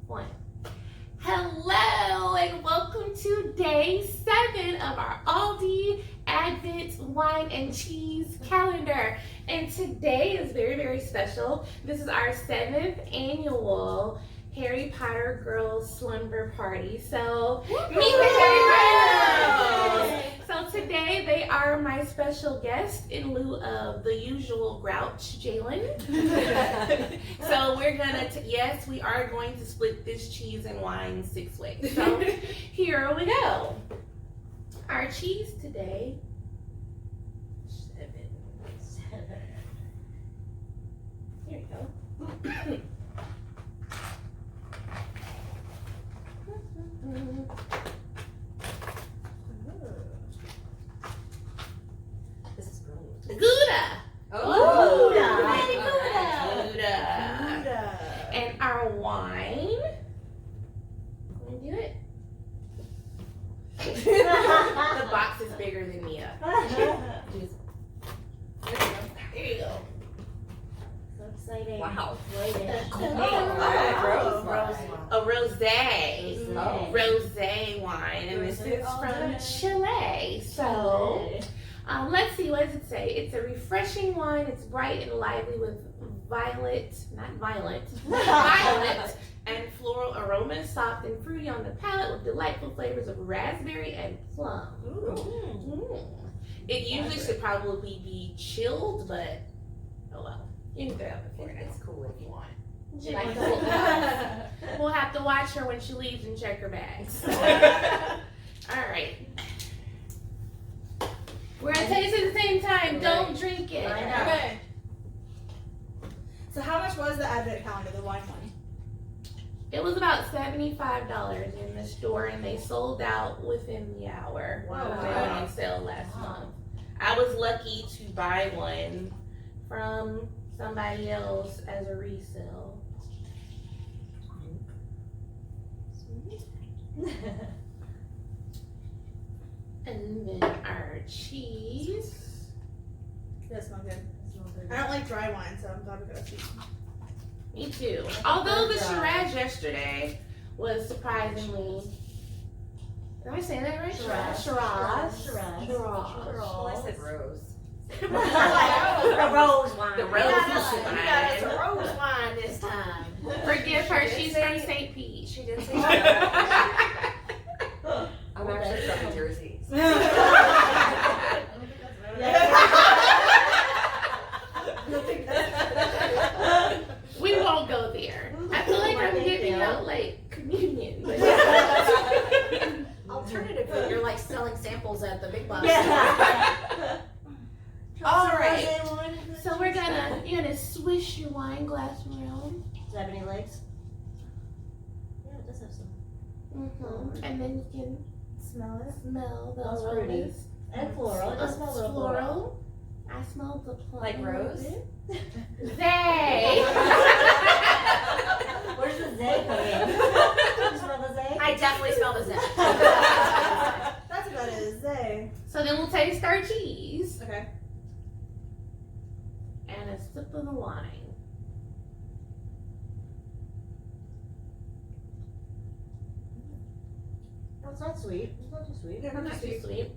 One. Hello and welcome to day 7 of our Aldi Advent Wine and Cheese calendar. And today is very, very special. This is our 7th annual Harry Potter Girls Slumber Party. So, meet the Harry Potter Girls! So today they are my special guest in lieu of the usual grouch, Jalen. So we're gonna, yes, we are going to split this cheese and wine 6 ways. So here we go. Our cheese today, 7. Here we go. This is brilliant. Gouda. Oh, Gouda. And our wine. Can we do it? The box is bigger than Mia. There you go. So exciting. Wow. A rosé. Oh. Rosé wine, and this is from Chile. So, let's see, what does it say? It's a refreshing wine. It's bright and lively with violet and floral aromas, soft and fruity on the palate with delightful flavors of raspberry and plum. It usually should probably be chilled, but oh well. You can throw it out before now. It's cool if you want. We'll have to watch her when she leaves and check her bags. All right. We're gonna taste it at the same time. Don't drink it. Okay. So how much was the Advent calendar, the wine one? It was about $75 in the store, and they sold out within the hour. Wow. They went on sale last month. I was lucky to buy one from somebody else as a resale. And then our cheese. That smells good. I don't like dry wine, so I'm glad we got a sweet one. Me too. Although the Shiraz yesterday was surprisingly. Did I say that right? Shiraz. Well, I said rose. The rose wine. The rose We got us wine. a rose wine this time. Forgive her, she's from St. Pete. She did say that. I'm actually from New Jersey. We won't go there. I feel like I'm giving out like communion. But Alternatively, you're like selling samples at the big box. All right. So you're gonna swish your wine glass around. Does it have any legs? Yeah, it does have some. And then you can Smell it. smell the Smells fruity. aromas. And floral. It does smell a little floral. I smell the plum. Like a rose? little bit. Zay. Where's the zay come in? You smell the zay? I definitely smell the zest. That's what it is, eh? So then we'll taste our cheese Okay. and a sip of the wine. No, it's not sweet. It's not too sweet. Not too sweet.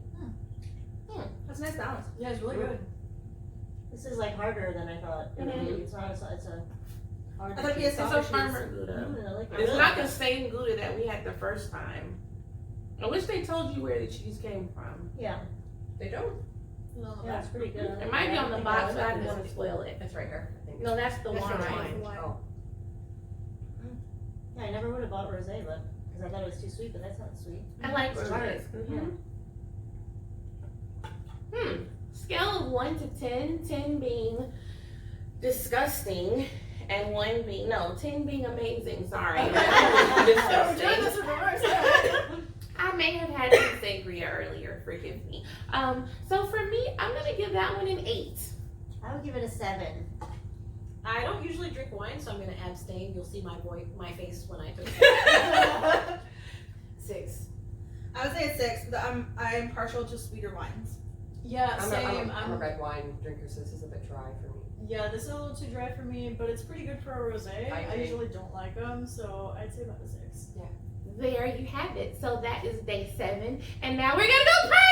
That's a nice balance. Yeah, it's really good. This is like harder than I thought it would be. It's not. It's a hard. I thought it'd be a It's a soft cheese. farmer Gouda. I like it. It's not the same Gouda that we had the first time. I wish they told you where the cheese came from. Yeah. They don't. Yeah, it's pretty good. It might be on the box, but I didn't want to spoil it. It's right here, I think. No, that's the That's wine. the wine. Oh. Yeah, I never would have bought rosé, but because I thought it was too sweet, but that's not sweet. I like It's roses. Yeah. Scale of 1 to 10, 10 being disgusting, and 10 being amazing. Sorry. Disgusting. I may have had some sangria earlier, forgive me. So for me, I'm gonna give that one an 8. I would give it a 7. I don't usually drink wine, so I'm going to abstain. You'll see my face when I drink it. 6. I would say a 6, but I'm partial to sweeter wines. Yeah, same. I'm a red wine drinker, so this is a bit dry for me. Yeah, this is a little too dry for me, but it's pretty good for a rosé. I I agree. usually don't like them, so I'd say about a 6. There you have it. So that is day 7. And now we're gonna go pray!